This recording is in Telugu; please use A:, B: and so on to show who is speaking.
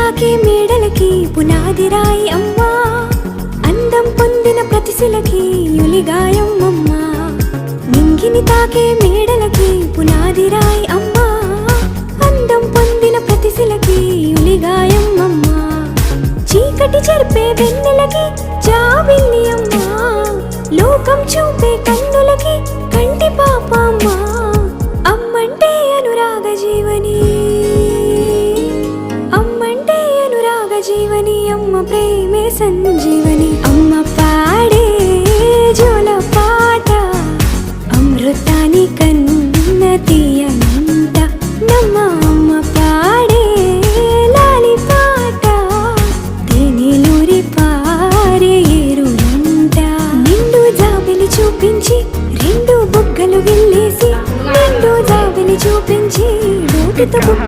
A: తాకే మేడలకి పునాది రాయి అమ్మా, అందం పొందిన ప్రతిశిలకి యులిగాయం అమ్మా. నింగిని తాకే మేడలకి పునాది రాయి అమ్మా, అందం పొందిన ప్రతిశిలకి యులిగాయం అమ్మా. చీకటి చెరిపే వెన్నెలకి జాబిల్లి అమ్మా, లోకం చూపే కన్నులకి కంటి పాప అమ్మా. అమ్మంటే అనురాగ జీవని, అమ్మంటే అనురాగ జీవని, అమ్మ ప్రేమే సంజీవని. అమ్మ పాడే జోల పాట అమృతాని కన్న తీయనంట నమ్మ. అమ్మ పాడే లాలి పాట తేనెలూరి పారే ఏరులంట. నిండు జాబిలి చూపించి రెండు బుగ్గలు గిల్లేసి, నిండు జాబిలి చూపించి